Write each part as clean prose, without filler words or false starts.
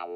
Hey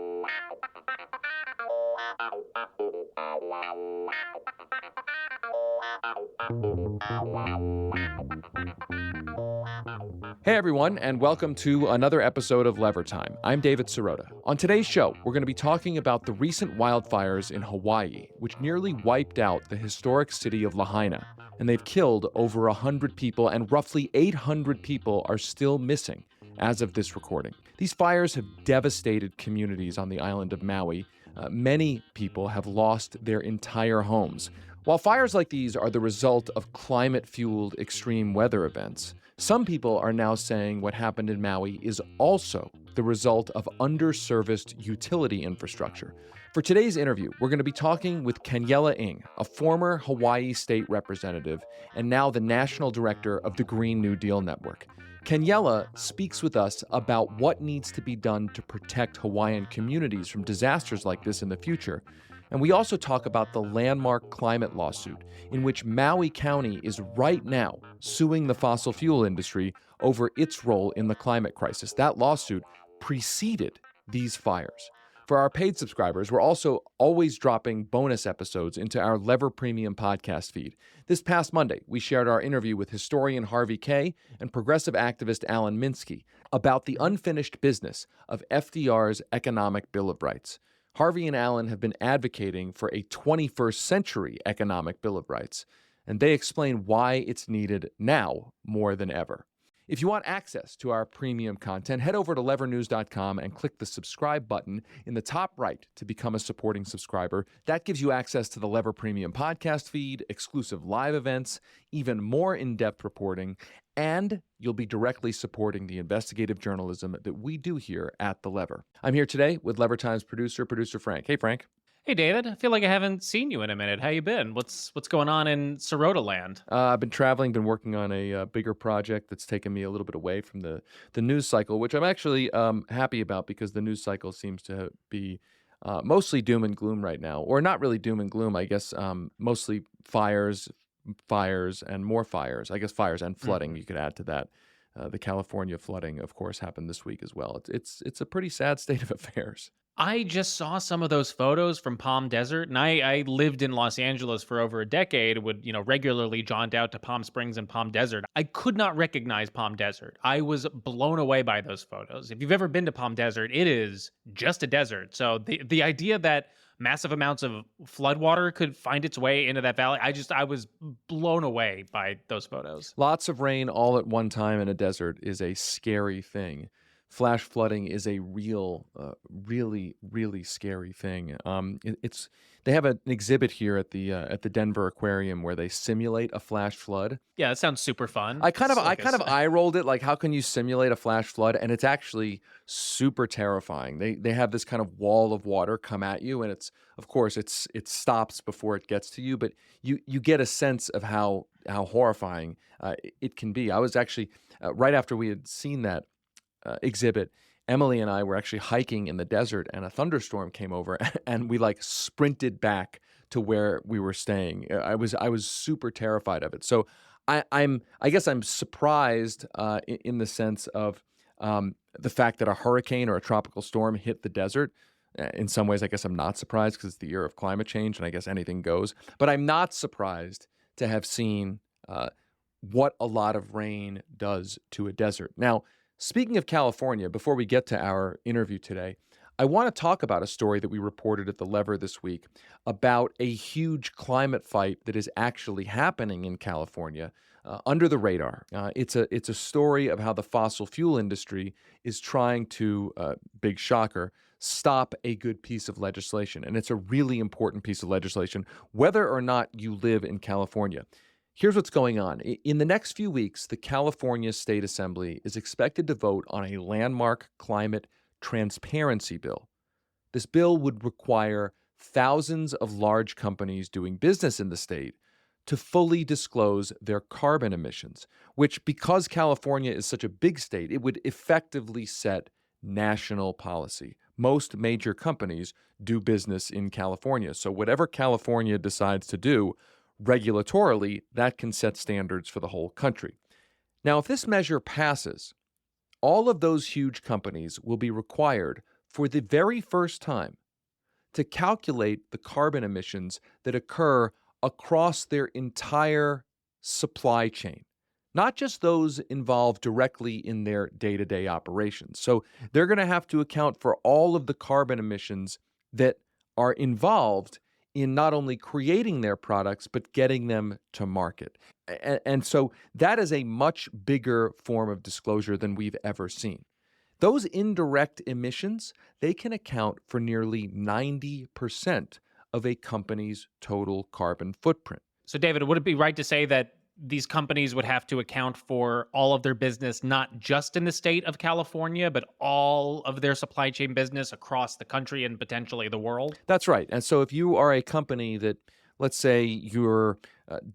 everyone, and welcome to another episode of Lever Time. I'm David Sirota. On today's show, we're going to be talking about the recent wildfires in Hawaii, which nearly wiped out the historic city of Lahaina. And they've killed over 100 people, and roughly 800 people are still missing as of this recording. These fires have devastated communities on the island of Maui. Many people have lost their entire homes. While fires like these are the result of climate-fueled extreme weather events, some people are now saying what happened in Maui is also the result of underserviced utility infrastructure. For today's interview, we're going to be talking with Kaniela Ng, a former Hawaii state representative and now the national director of the Green New Deal Network. Kaniela speaks with us about what needs to be done to protect Hawaiian communities from disasters like this in the future. And we also talk about the landmark climate lawsuit in which Maui County is right now suing the fossil fuel industry over its role in the climate crisis. That lawsuit preceded these fires. For our paid subscribers, we're also always dropping bonus episodes into our Lever Premium podcast feed. This past Monday, we shared our interview with historian Harvey Kaye and progressive activist Alan Minsky about the unfinished business of FDR's Economic Bill of Rights. Harvey and Alan have been advocating for a 21st century economic Bill of Rights, and they explain why it's needed now more than ever. If you want access to our premium content, head over to levernews.com and click the subscribe button in the top right to become a supporting subscriber. That gives you access to the Lever Premium podcast feed, exclusive live events, even more in-depth reporting, and you'll be directly supporting the investigative journalism that we do here at The Lever. I'm here today with Lever Times producer Frank. Hey, Frank. Hey, David. I feel like I haven't seen you in a minute. How you been? What's going on in Sirota land? I've been traveling, been working on a bigger project that's taken me a little bit away from the news cycle, which I'm actually happy about because the news cycle seems to be mostly doom and gloom right now. Or not really doom and gloom, I guess, mostly fires and more fires. I guess fires and flooding, you could add to that. The California flooding, of course, happened this week as well. It's a pretty sad state of affairs. I just saw some of those photos from Palm Desert, and I lived in Los Angeles for over a decade, would, regularly jaunt out to Palm Springs and Palm Desert. I could not recognize Palm Desert. I was blown away by those photos. If you've ever been to Palm Desert, it is just a desert. So the idea that massive amounts of floodwater could find its way into that valley, I was blown away by those photos. Lots of rain all at one time in a desert is a scary thing. Flash flooding is a real, really, really scary thing. They have an exhibit here at the Denver Aquarium where they simulate a flash flood. Yeah, that sounds super fun. I kind of eye rolled it, like how can you simulate a flash flood? And it's actually super terrifying. They have this kind of wall of water come at you, and it stops before it gets to you, but you get a sense of how horrifying it can be. I was actually right after we had seen that exhibit, Emily and I were actually hiking in the desert, and a thunderstorm came over, and we sprinted back to where we were staying. I was super terrified of it. So I guess I'm surprised in the sense of the fact that a hurricane or a tropical storm hit the desert. In some ways, I guess I'm not surprised because it's the year of climate change, and I guess anything goes. But I'm not surprised to have seen what a lot of rain does to a desert. Now, speaking of California, before we get to our interview today, I want to talk about a story that we reported at The Lever this week about a huge climate fight that is actually happening in California under the radar. It's a story of how the fossil fuel industry is trying to, big shocker, stop a good piece of legislation. And it's a really important piece of legislation, whether or not you live in California. Here's what's going on. In the next few weeks, the California State Assembly is expected to vote on a landmark climate transparency bill. This bill would require thousands of large companies doing business in the state to fully disclose their carbon emissions, which, because California is such a big state, it would effectively set national policy. Most major companies do business in California, so whatever California decides to do, regulatorily, that can set standards for the whole country. Now, if this measure passes, all of those huge companies will be required for the very first time to calculate the carbon emissions that occur across their entire supply chain, not just those involved directly in their day-to-day operations. So they're going to have to account for all of the carbon emissions that are involved in not only creating their products, but getting them to market. And so that is a much bigger form of disclosure than we've ever seen. Those indirect emissions, they can account for nearly 90% of a company's total carbon footprint. So, David, would it be right to say that these companies would have to account for all of their business, not just in the state of California, but all of their supply chain business across the country and potentially the world? That's right. And so if you are a company that, let's say you're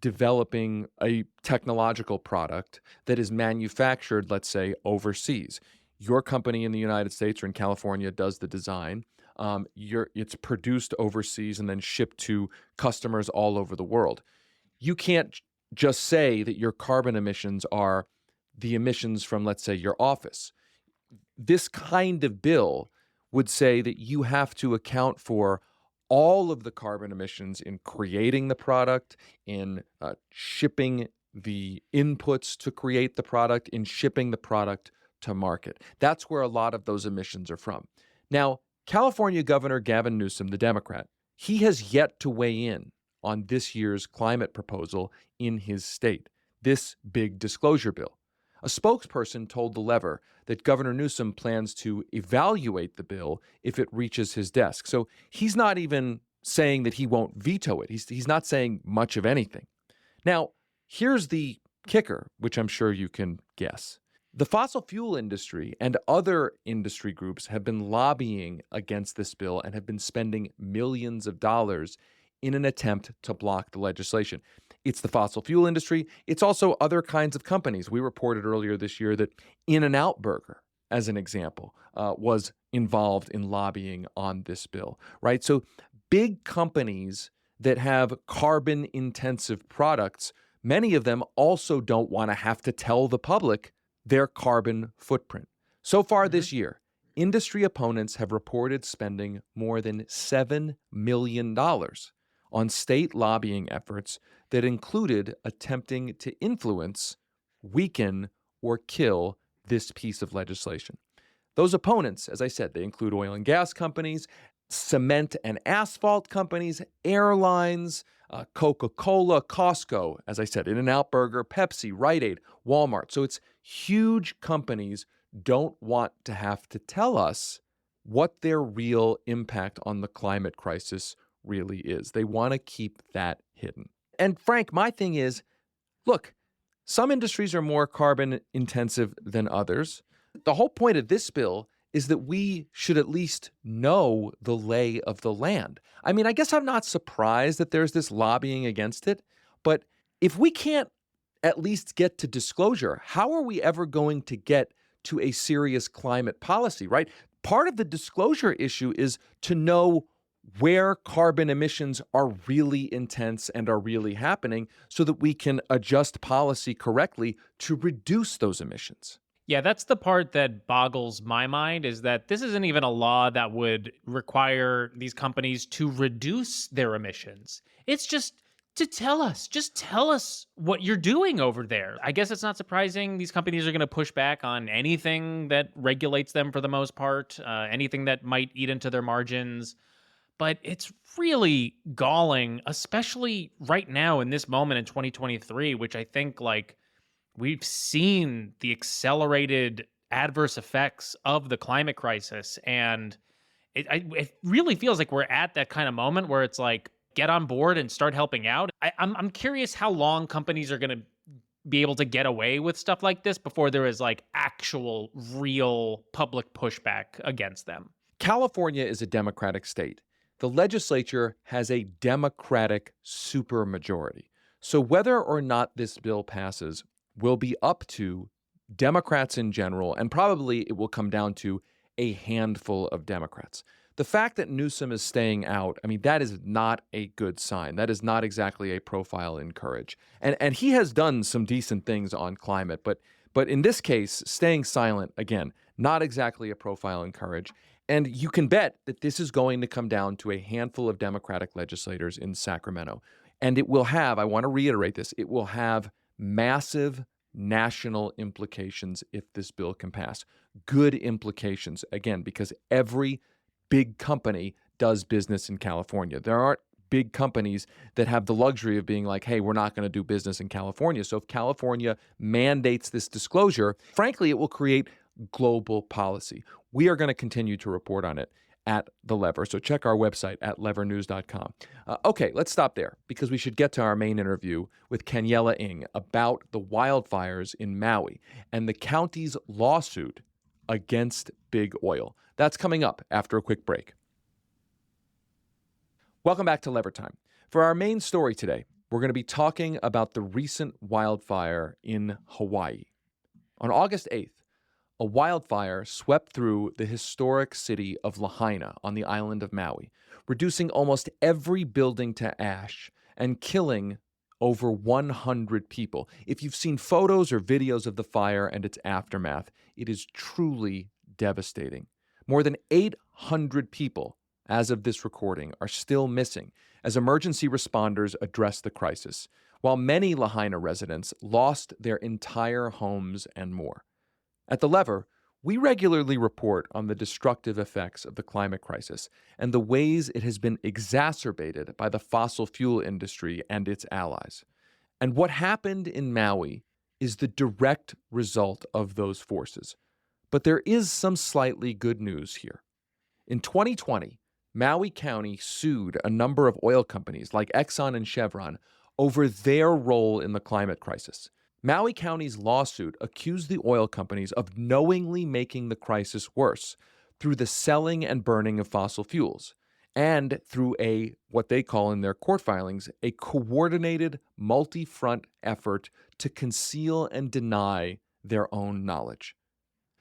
developing a technological product that is manufactured, let's say, overseas, your company in the United States or in California does the design. It's produced overseas and then shipped to customers all over the world. You can't just say that your carbon emissions are the emissions from, let's say, your office. This kind of bill would say that you have to account for all of the carbon emissions in creating the product, in shipping the inputs to create the product, in shipping the product to market. That's where a lot of those emissions are from. Now, California Governor Gavin Newsom, the Democrat, he has yet to weigh in on this year's climate proposal in his state, this big disclosure bill. A spokesperson told The Lever that Governor Newsom plans to evaluate the bill if it reaches his desk. So he's not even saying that he won't veto it. He's not saying much of anything. Now, here's the kicker, which I'm sure you can guess. The fossil fuel industry and other industry groups have been lobbying against this bill and have been spending millions of dollars in an attempt to block the legislation. It's the fossil fuel industry. It's also other kinds of companies. We reported earlier this year that In-N-Out Burger, as an example, was involved in lobbying on this bill, right? So big companies that have carbon-intensive products, many of them also don't want to have to tell the public their carbon footprint. So far this year, industry opponents have reported spending more than $7 million on state lobbying efforts that included attempting to influence, weaken, or kill this piece of legislation. Those opponents, as I said, they include oil and gas companies, cement and asphalt companies, airlines, Coca-Cola, Costco, as I said, In-N-Out Burger, Pepsi, Rite Aid, Walmart. So it's huge companies don't want to have to tell us what their real impact on the climate crisis really is. They want to keep that hidden. And Frank, my thing is, look, some industries are more carbon intensive than others. The whole point of this bill is that we should at least know the lay of the land. I mean, I guess I'm not surprised that there's this lobbying against it, but if we can't at least get to disclosure, how are we ever going to get to a serious climate policy, right? Part of the disclosure issue is to know where carbon emissions are really intense and are really happening so that we can adjust policy correctly to reduce those emissions. Yeah, that's the part that boggles my mind, is that this isn't even a law that would require these companies to reduce their emissions. It's just to tell us what you're doing over there. I guess it's not surprising these companies are going to push back on anything that regulates them for the most part, anything that might eat into their margins. But it's really galling, especially right now in this moment in 2023, which I think, like, we've seen the accelerated adverse effects of the climate crisis. And it really feels like we're at that kind of moment where it's like, get on board and start helping out. I'm curious how long companies are going to be able to get away with stuff like this before there is like actual real public pushback against them. California is a Democratic state. The legislature has a Democratic supermajority. So whether or not this bill passes will be up to Democrats in general, and probably it will come down to a handful of Democrats. The fact that Newsom is staying out, I mean, that is not a good sign. That is not exactly a profile in courage. And he has done some decent things on climate, but in this case, staying silent, again, not exactly a profile in courage. And you can bet that this is going to come down to a handful of Democratic legislators in Sacramento. And it will have, I want to reiterate this, it will have massive national implications if this bill can pass. Good implications, again, because every big company does business in California. There aren't big companies that have the luxury of being like, hey, we're not going to do business in California. So if California mandates this disclosure, frankly, it will create global policy. We are going to continue to report on it at The Lever. So check our website at levernews.com. Okay, let's stop there because we should get to our main interview with Kaniela Ng about the wildfires in Maui and the county's lawsuit against big oil. That's coming up after a quick break. Welcome back to Lever Time. For our main story today, we're going to be talking about the recent wildfire in Hawaii. On August 8th, a wildfire swept through the historic city of Lahaina on the island of Maui, reducing almost every building to ash and killing over 100 people. If you've seen photos or videos of the fire and its aftermath, it is truly devastating. More than 800 people, as of this recording, are still missing as emergency responders address the crisis, while many Lahaina residents lost their entire homes and more. At The Lever, we regularly report on the destructive effects of the climate crisis and the ways it has been exacerbated by the fossil fuel industry and its allies. And what happened in Maui is the direct result of those forces. But there is some slightly good news here. In 2020, Maui County sued a number of oil companies like Exxon and Chevron over their role in the climate crisis. Maui County's lawsuit accused the oil companies of knowingly making the crisis worse through the selling and burning of fossil fuels and through what they call in their court filings, a coordinated multi-front effort to conceal and deny their own knowledge.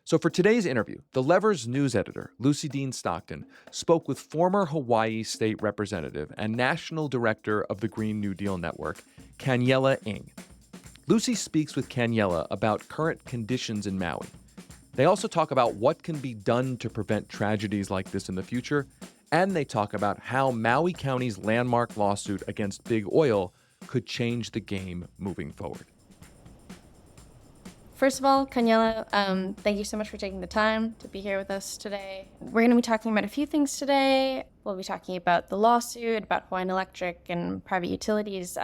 So for today's interview, The Lever's news editor, Lucy Dean Stockton, spoke with former Hawaii state representative and national director of the Green New Deal Network, Kaniela Ng. Lucy speaks with Kaniela about current conditions in Maui. They also talk about what can be done to prevent tragedies like this in the future, and they talk about how Maui County's landmark lawsuit against big oil could change the game moving forward. First of all, Kaniela, thank you so much for taking the time to be here with us today. We're going to be talking about a few things today. We'll be talking about the lawsuit, about Hawaiian Electric and private utilities.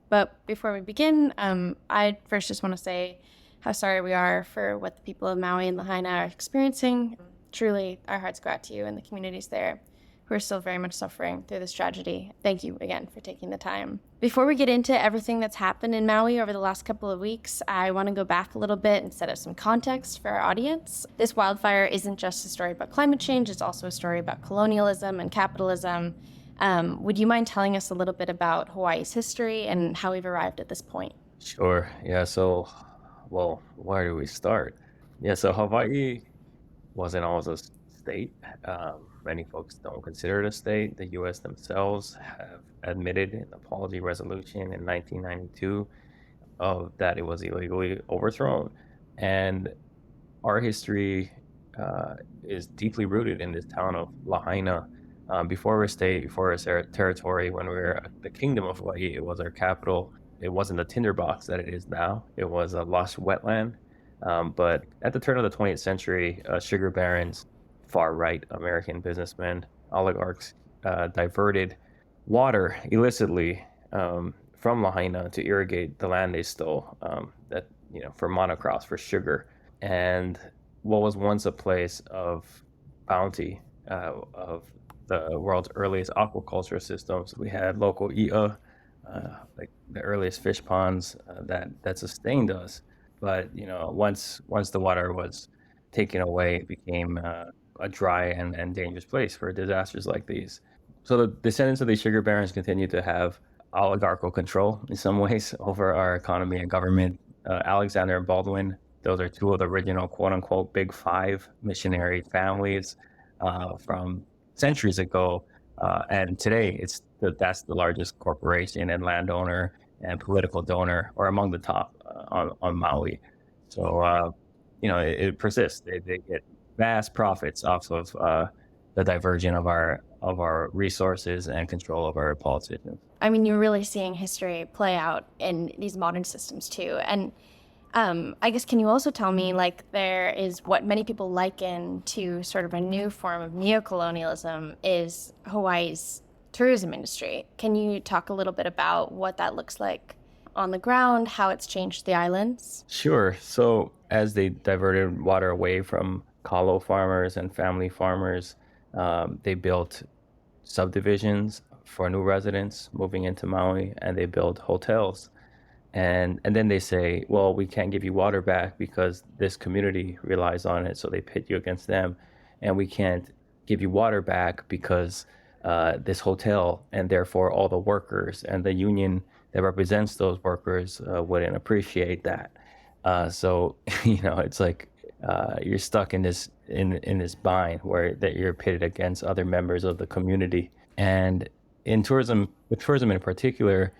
But before we begin, I first just want to say how sorry we are for what the people of Maui and Lahaina are experiencing. Truly, our hearts go out to you and the communities there who are still very much suffering through this tragedy. Thank you again for taking the time. Before we get into everything that's happened in Maui over the last couple of weeks, I want to go back a little bit and set up some context for our audience. This wildfire isn't just a story about climate change, it's also a story about colonialism and capitalism. Would you mind telling us a little bit about Hawaii's history and how we've arrived at this point? Sure. Yeah. So, well, where do we start? Yeah. So Hawaii wasn't always a state. Many folks don't consider it a state. The U.S. themselves have admitted in the Apology Resolution in 1992 that it was illegally overthrown. And our history is deeply rooted in this town of Lahaina. Before we were a state, before we were a territory, when we were the Kingdom of Hawaii, it was our capital. It wasn't the tinderbox that it is now. It was a lush wetland. But at the turn of the 20th century, sugar barons, far-right American businessmen, oligarchs, diverted water illicitly from Lahaina to irrigate the land they stole, for monocrops, for sugar. And what was once a place of bounty, of the world's earliest aquaculture systems. We had local i'a, like the earliest fish ponds that sustained us. But once the water was taken away, it became a dry and dangerous place for disasters like these. So the descendants of these sugar barons continue to have oligarchical control in some ways over our economy and government. Alexander and Baldwin, those are two of the original quote-unquote Big Five missionary families from centuries ago. And today, that's the largest corporation and landowner and political donor, or among the top on Maui. So, it persists. They get vast profits off of the diversion of our resources and control of our politicians. I mean, you're really seeing history play out in these modern systems too. And I guess, can you also tell me, like, there is what many people liken to sort of a new form of neocolonialism is Hawaii's tourism industry. Can you talk a little bit about what that looks like on the ground, how it's changed the islands? Sure. So as they diverted water away from kalo farmers and family farmers, they built subdivisions for new residents moving into Maui, and they built hotels. And then they say, well, we can't give you water back because this community relies on it, so they pit you against them. And we can't give you water back because this hotel, and therefore all the workers and the union that represents those workers wouldn't appreciate that. So it's like you're stuck in this bind where that you're pitted against other members of the community. And in tourism, with tourism in particular,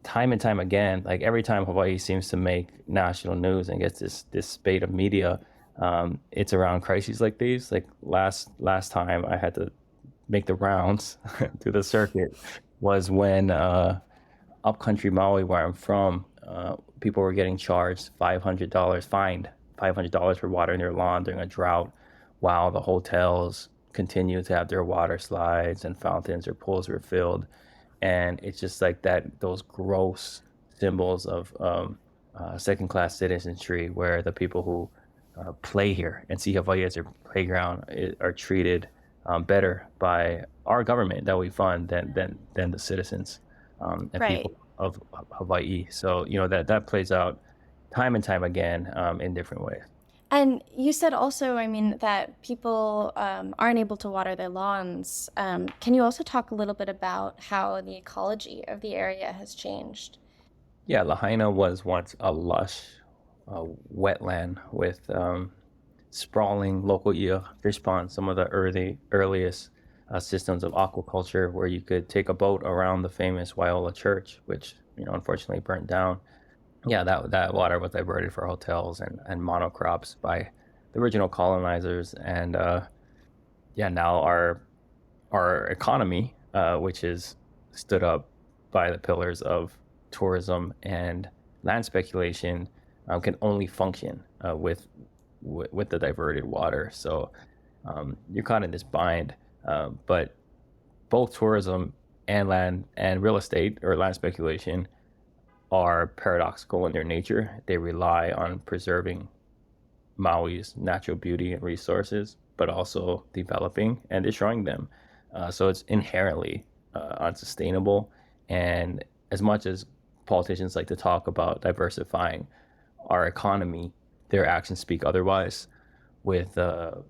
time and time again, like every time Hawaii seems to make national news and gets this spate of media, it's around crises like these. Like last time I had to make the rounds through the circuit was when upcountry Maui, where I'm from, people were getting charged fined $500 for watering their lawn during a drought, while the hotels continue to have their water slides and fountains or pools refilled. And it's just like that, those gross symbols of second-class citizenry, where the people who play here and see Hawaii as their playground are treated better by our government that we fund than the citizens and Right. people of Hawaii. So that plays out time and time again in different ways. And you said also, I mean, that people aren't able to water their lawns. Can you also talk a little bit about how the ecology of the area has changed? Yeah, Lahaina was once a lush wetland with sprawling local fish ponds, some of the earliest systems of aquaculture, where you could take a boat around the famous Waiola Church, which unfortunately burnt down. Yeah, that water was diverted for hotels and monocrops by the original colonizers, and now our economy, which is stood up by the pillars of tourism and land speculation, can only function with the diverted water. So you're caught in this bind, but both tourism and land and real estate or land speculation are paradoxical in their nature. They rely on preserving Maui's natural beauty and resources, but also developing and destroying them. So it's inherently unsustainable. And as much as politicians like to talk about diversifying our economy, their actions speak otherwise, with the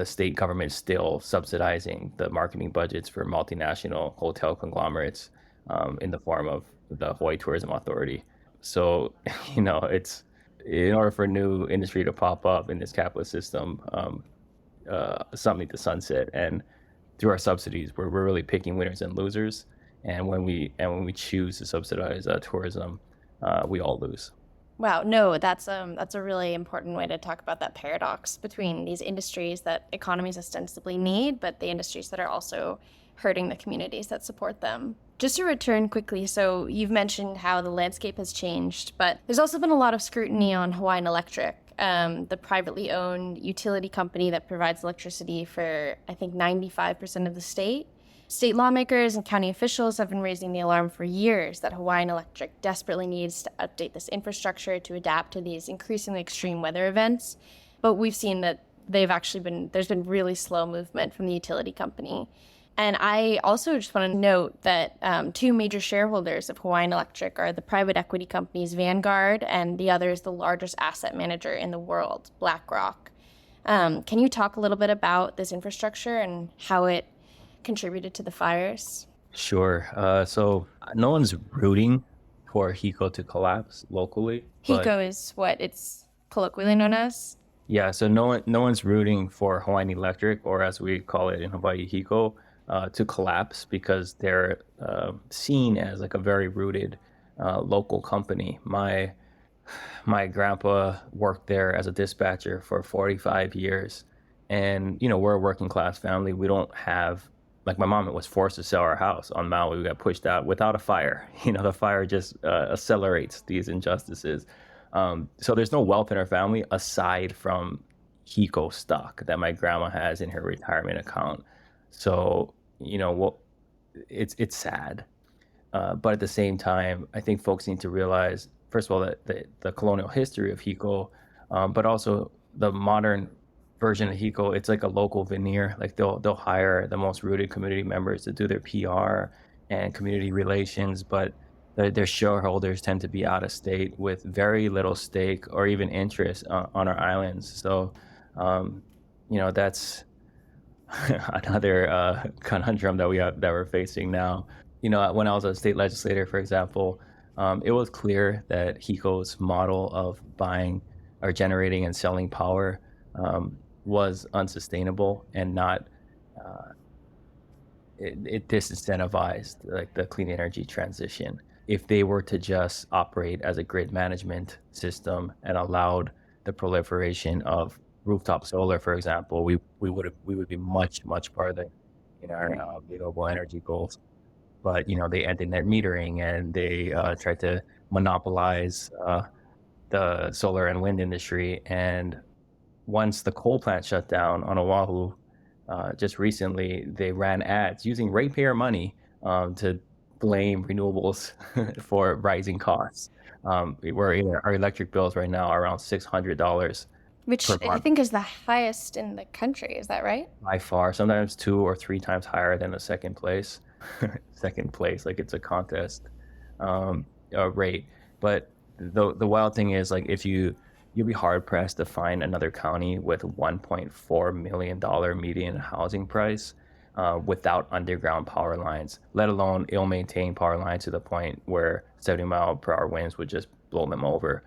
state government still subsidizing the marketing budgets for multinational hotel conglomerates in the form of the Hawaii Tourism Authority. So, it's in order for a new industry to pop up in this capitalist system, some need to sunset. And through our subsidies, we're really picking winners and losers. And when we choose to subsidize tourism, we all lose. Wow, no, that's a really important way to talk about that paradox between these industries that economies ostensibly need, but the industries that are also hurting the communities that support them. Just to return quickly, so you've mentioned how the landscape has changed, but there's also been a lot of scrutiny on Hawaiian Electric, the privately owned utility company that provides electricity for, I think, 95% of the state. State lawmakers and county officials have been raising the alarm for years that Hawaiian Electric desperately needs to update this infrastructure to adapt to these increasingly extreme weather events. But we've seen that there's been really slow movement from the utility company. And I also just want to note that two major shareholders of Hawaiian Electric are the private equity companies Vanguard, and the other is the largest asset manager in the world, BlackRock. Can you talk a little bit about this infrastructure and how it contributed to the fires? Sure. So no one's rooting for HECO to collapse locally. HECO is what it's colloquially known as? Yeah, so no one's rooting for Hawaiian Electric, or as we call it in Hawaii, HECO, to collapse, because they're seen as like a very rooted local company. My grandpa worked there as a dispatcher for 45 years, And, we're a working class family. We don't have, like my mom was forced to sell our house on Maui. We got pushed out without a fire. The fire just accelerates these injustices. So there's no wealth in our family aside from Hiko stock that my grandma has in her retirement account. So, well, it's sad. But at the same time, I think folks need to realize, first of all, that the colonial history of Hiko, but also the modern version of Hiko, it's like a local veneer. Like they'll hire the most rooted community members to do their PR and community relations, but their shareholders tend to be out of state with very little stake or even interest on our islands. So, that's another conundrum that we're facing now. When I was a state legislator, for example, it was clear that Hiko's model of buying or generating and selling power was unsustainable and not it disincentivized like the clean energy transition. If they were to just operate as a grid management system and allowed the proliferation of rooftop solar, for example, we would be much farther in our renewable energy goals. But they ended net metering and they tried to monopolize the solar and wind industry. And once the coal plant shut down on Oahu, just recently, they ran ads using ratepayer money to blame renewables for rising costs. Our electric bills right now are around $600 Which per I month think is the highest in the country. Is that right? by far, sometimes 2 or 3 times higher than the second place. Second place, like it's a contest rate. But the wild thing is, like, if you'll be hard pressed to find another county with $1.4 million median housing price without underground power lines, let alone ill-maintained power lines to the point where 70-mile-per-hour winds would just blow them over.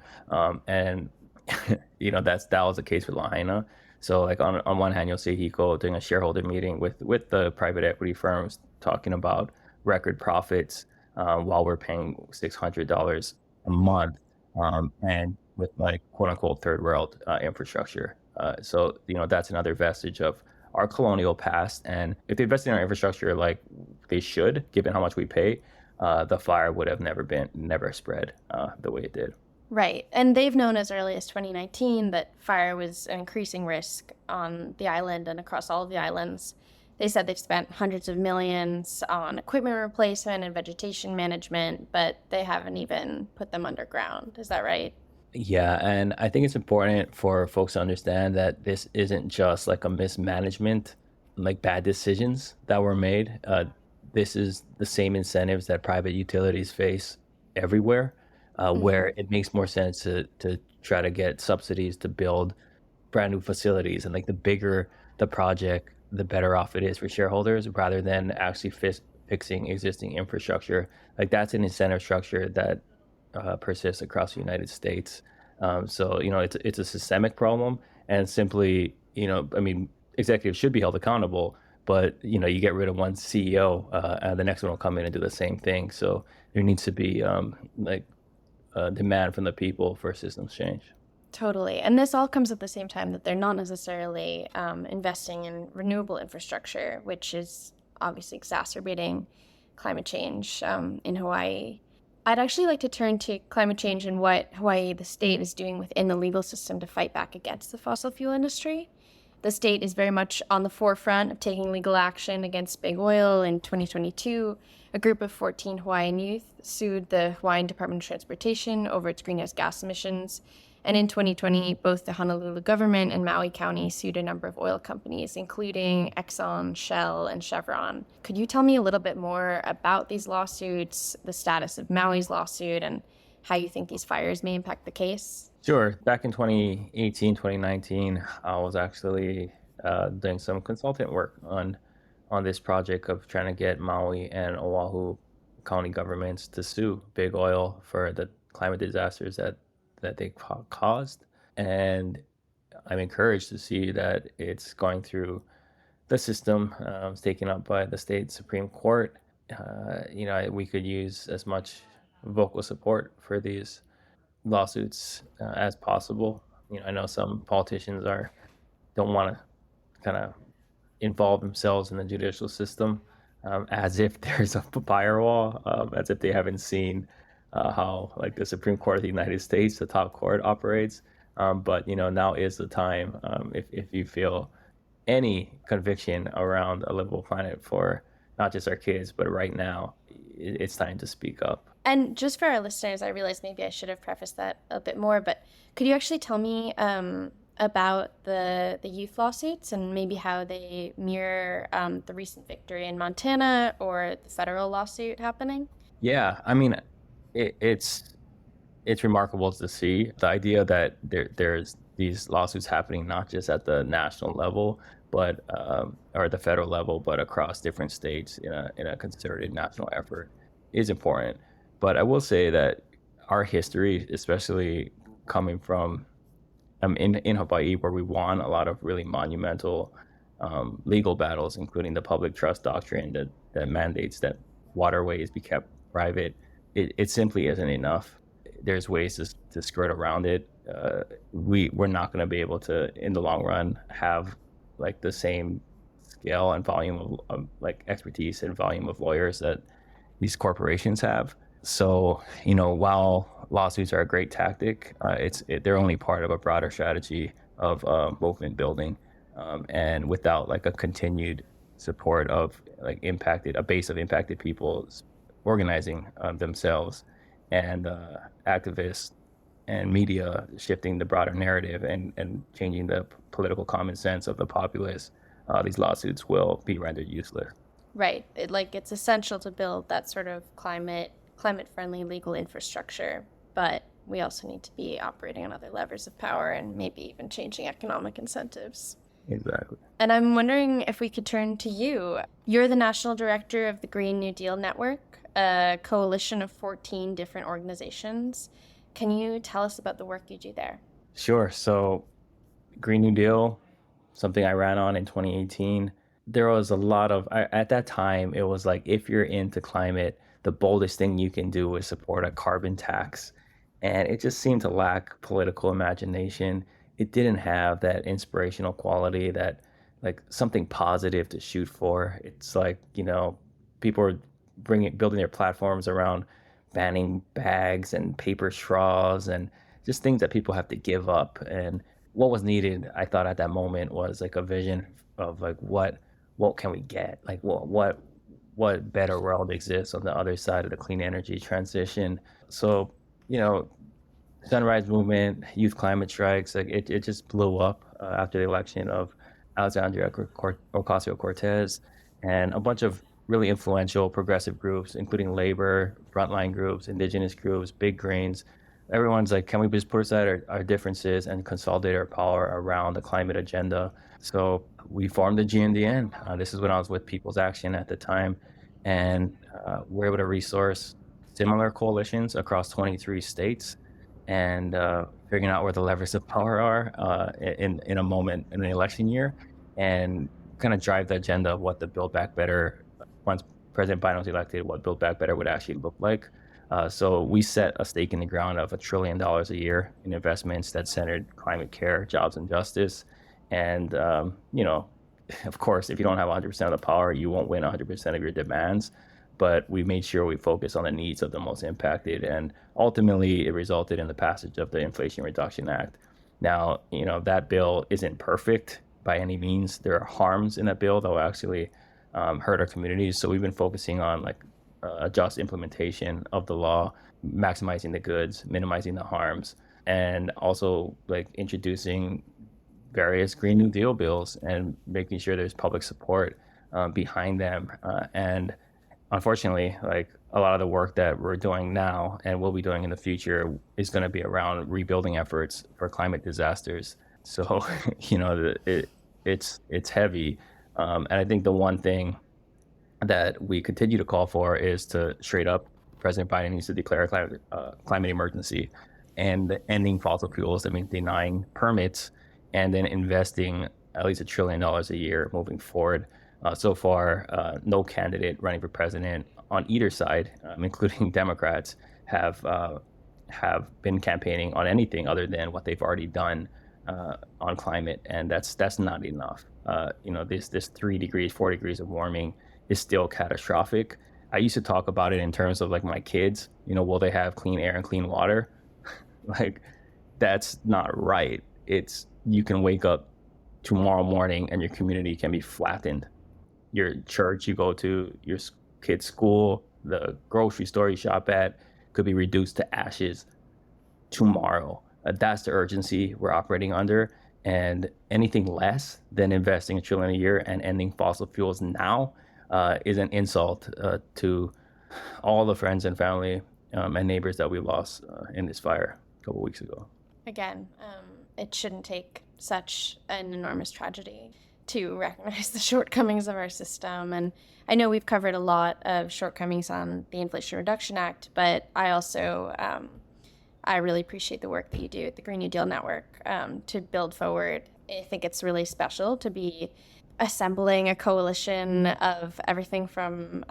And that was the case with Lahaina. So, like, on one hand, you'll see Hiko doing a shareholder meeting with the private equity firms talking about record profits while we're paying $600 a month, and with, like, quote unquote third world infrastructure. So that's another vestige of our colonial past. And if they invested in our infrastructure like they should, given how much we pay, the fire would have never spread the way it did. Right. And they've known as early as 2019 that fire was an increasing risk on the island and across all of the islands. They said they've spent hundreds of millions on equipment replacement and vegetation management, but they haven't even put them underground. Is that right? Yeah, and I think it's important for folks to understand that this isn't just like a mismanagement, like bad decisions that were made. This is the same incentives that private utilities face everywhere, where it makes more sense to try to get subsidies to build brand new facilities. And like the bigger the project, the better off it is for shareholders rather than actually fixing existing infrastructure. Like that's an incentive structure that persists across the United States. So it's a systemic problem, and simply executives should be held accountable. But you get rid of one CEO, and the next one will come in and do the same thing. So there needs to be demand from the people for systems change. Totally. And this all comes at the same time that they're not necessarily investing in renewable infrastructure, which is obviously exacerbating climate change in Hawaii. I'd actually like to turn to climate change and what Hawaii, the state, is doing within the legal system to fight back against the fossil fuel industry. The state is very much on the forefront of taking legal action against big oil. In 2022, a group of 14 Hawaiian youth sued the Hawaiian Department of Transportation over its greenhouse gas emissions. And in 2020, both the Honolulu government and Maui County sued a number of oil companies, including Exxon, Shell, and Chevron. Could you tell me a little bit more about these lawsuits, the status of Maui's lawsuit, and how you think these fires may impact the case? Sure. Back in 2018, 2019, I was actually doing some consultant work on this project of trying to get Maui and Oahu county governments to sue big oil for the climate disasters that they caused. And I'm encouraged to see that it's going through the system. It's taken up by the state Supreme Court. We could use as much vocal support for these lawsuits as possible. I know some politicians don't want to kind of involve themselves in the judicial system, as if there's a firewall, as if they haven't seen how like the Supreme Court of the United States, the top court, operates. But now is the time, if you feel any conviction around a livable planet for not just our kids, but right now, it's time to speak up. And just for our listeners, I realize maybe I should have prefaced that a bit more, but could you actually tell me about the youth lawsuits and maybe how they mirror the recent victory in Montana or the federal lawsuit happening? Yeah, I mean, it's remarkable to see the idea that there's these lawsuits happening not just at the national level, but or the federal level, but across different states in a concerted national effort is important. But I will say that our history, especially coming from in Hawaii, where we won a lot of really monumental legal battles, including the public trust doctrine that mandates that waterways be kept private, it simply isn't enough. There's ways to skirt around it. We're not going to be able to, in the long run, have like the same scale and volume of like expertise and volume of lawyers that these corporations have. So, while lawsuits are a great tactic, they're only part of a broader strategy of movement building, and without like a continued support of like a base of impacted people organizing themselves, and activists and media shifting the broader narrative and changing the political common sense of the populace, these lawsuits will be rendered useless. Right. It's essential to build that sort of climate-friendly legal infrastructure, but we also need to be operating on other levers of power and maybe even changing economic incentives. Exactly. And I'm wondering if we could turn to you. You're the national director of the Green New Deal Network, a coalition of 14 different organizations. Can you tell us about the work you do there? Sure. So Green New Deal, something I ran on in 2018. There was a lot of, at that time, it was like, if you're into climate, the boldest thing you can do is support a carbon tax. And it just seemed to lack political imagination. It didn't have that inspirational quality, that like something positive to shoot for. It's like, people are building their platforms around banning bags and paper straws and just things that people have to give up. And what was needed, I thought at that moment, was like a vision of like, what can we get? Like what better world exists on the other side of the clean energy transition? So, Sunrise Movement, youth climate strikes, like it just blew up after the election of Alexandria Ocasio-Cortez, and a bunch of really influential progressive groups, including labor, frontline groups, indigenous groups, big greens. Everyone's like, can we just put aside our differences and consolidate our power around the climate agenda? So we formed the GNDN. This is when I was with People's Action at the time, and we're able to resource similar coalitions across 23 states, and figuring out where the levers of power are in a moment in an election year, and kind of drive the agenda of what the Build Back Better, once President Biden was elected, what Build Back Better would actually look like. So we set a stake in the ground of $1 trillion a year in investments that centered climate care, jobs, and justice. And, of course, if you don't have 100% of the power, you won't win 100% of your demands. But we made sure we focused on the needs of the most impacted. And ultimately, it resulted in the passage of the Inflation Reduction Act. Now, that bill isn't perfect by any means. There are harms in that bill that will actually hurt our communities. So we've been focusing on a just implementation of the law, maximizing the goods, minimizing the harms, and also introducing various Green New Deal bills and making sure there's public support behind them. And unfortunately, a lot of the work that we're doing now and will be doing in the future is going to be around rebuilding efforts for climate disasters. So, it's heavy. And I think the one thing that we continue to call for is to straight up, President Biden needs to declare a climate emergency, and ending fossil fuels. That means denying permits and then investing at least $1 trillion a year moving forward. So far, no candidate running for president on either side, including Democrats, have been campaigning on anything other than what they've already done on climate, and that's not enough. this 3 degrees, 4 degrees of warming is still catastrophic. I used to talk about it in terms of like my kids, will they have clean air and clean water? Like, that's not right. You can wake up tomorrow morning and your community can be flattened. Your church you go to, your kid's school, the grocery store you shop at could be reduced to ashes tomorrow. That's the urgency we're operating under. And anything less than investing $1 trillion a year and ending fossil fuels now is an insult to all the friends and family and neighbors that we lost in this fire a couple weeks ago. Again, it shouldn't take such an enormous tragedy to recognize the shortcomings of our system. And I know we've covered a lot of shortcomings on the Inflation Reduction Act, but I also I really appreciate the work that you do at the Green New Deal Network to build forward. I think it's really special to be assembling a coalition of everything from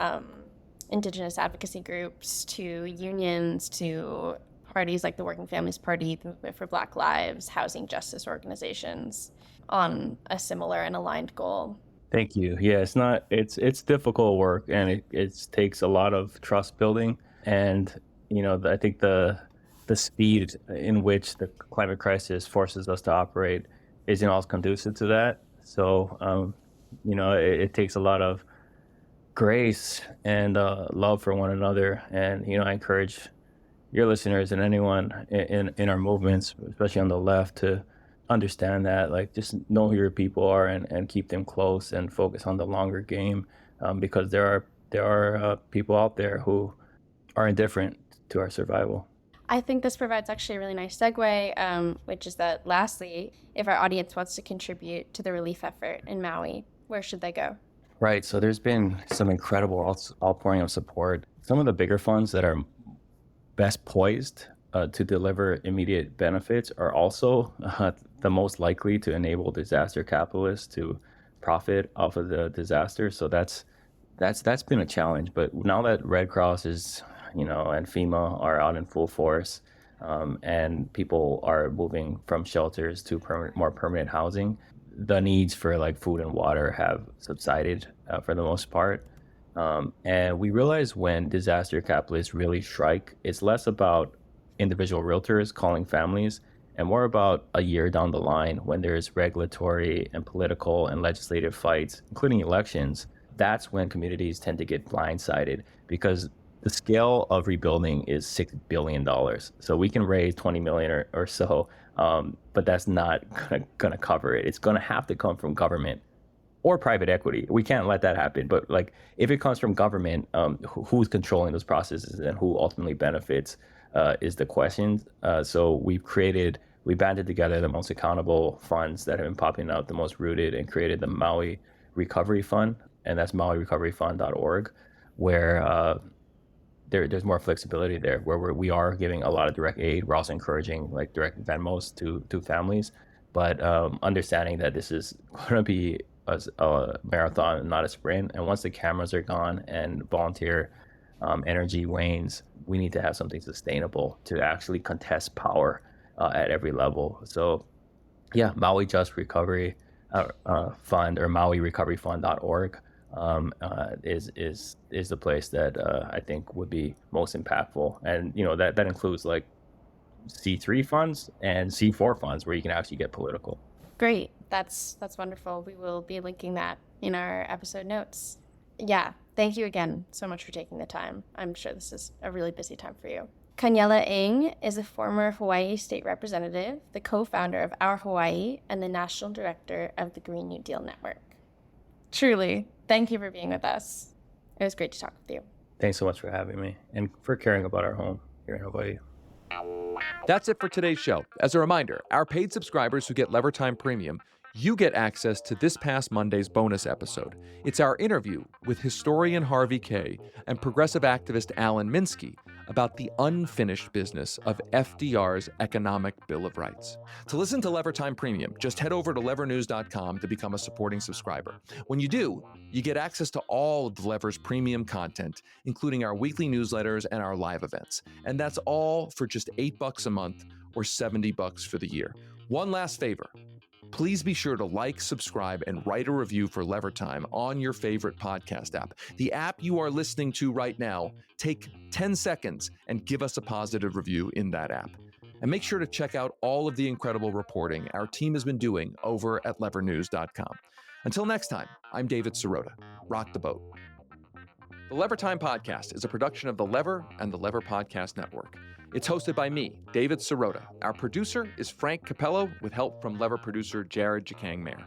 indigenous advocacy groups to unions to parties like the Working Families Party, the Movement for Black Lives, housing justice organizations on a similar and aligned goal. Thank you. Yeah, it's difficult work, and it takes a lot of trust building. And, I think the speed in which the climate crisis forces us to operate isn't always conducive to that. So, it takes a lot of grace and love for one another. And, I encourage your listeners and anyone in our movements, especially on the left, to understand that, like, just know who your people are and keep them close and focus on the longer game, because there are people out there who are indifferent to our survival. I think this provides actually a really nice segue, which is that lastly, if our audience wants to contribute to the relief effort in Maui, where should they go? Right. So there's been some incredible outpouring of support. Some of the bigger funds that are best poised to deliver immediate benefits are also the most likely to enable disaster capitalists to profit off of the disaster. So that's been a challenge. But now that Red Cross is, and FEMA are out in full force, and people are moving from shelters to more permanent housing, the needs for like food and water have subsided for the most part. And we realize when disaster capitalists really strike, it's less about individual realtors calling families and more about a year down the line when there's regulatory and political and legislative fights, including elections. That's when communities tend to get blindsided, because the scale of rebuilding is $6 billion. So we can raise 20 million or so, but that's not gonna cover it. It's gonna have to come from government or private equity. We can't let that happen. But like, if it comes from government, who's controlling those processes and who ultimately benefits is the question. So we banded together the most accountable funds that have been popping up, the most rooted, and created the Maui Recovery Fund, and that's mauirecoveryfund.org, where there's more flexibility there, where we are giving a lot of direct aid. We're also encouraging like direct Venmos to families, but understanding that this is going to be a marathon, not a sprint. And once the cameras are gone and volunteer energy wanes, we need to have something sustainable to actually contest power at every level. So yeah, Maui Just Recovery Fund, or mauirecoveryfund.org, is the place that I think would be most impactful. And that includes like C3 funds and C4 funds, where you can actually get political. Great. That's wonderful. We will be linking that in our episode notes. Yeah. Thank you again so much for taking the time. I'm sure this is a really busy time for you. Kaniela Ng is a former Hawaii state representative, the co-founder of Our Hawaii, and the national director of the Green New Deal Network. Truly, thank you for being with us. It was great to talk with you. Thanks so much for having me and for caring about our home here in Hawaii. That's it for today's show. As a reminder, our paid subscribers who get Levertime Premium, you get access to this past Monday's bonus episode. It's our interview with historian Harvey Kaye and progressive activist Alan Minsky about the unfinished business of FDR's Economic Bill of Rights. To listen to Levertime Premium, just head over to levernews.com to become a supporting subscriber. When you do, you get access to all of Lever's premium content, including our weekly newsletters and our live events. And that's all for just $8 a month or $70 for the year. One last favor. Please be sure to like, subscribe, and write a review for Lever Time on your favorite podcast app. The app you are listening to right now, take 10 seconds and give us a positive review in that app. And make sure to check out all of the incredible reporting our team has been doing over at levernews.com. Until next time, I'm David Sirota. Rock the boat. The Lever Time Podcast is a production of The Lever and the Lever Podcast Network. It's hosted by me, David Sirota. Our producer is Frank Capello, with help from Lever producer Jared Jacang Mayer.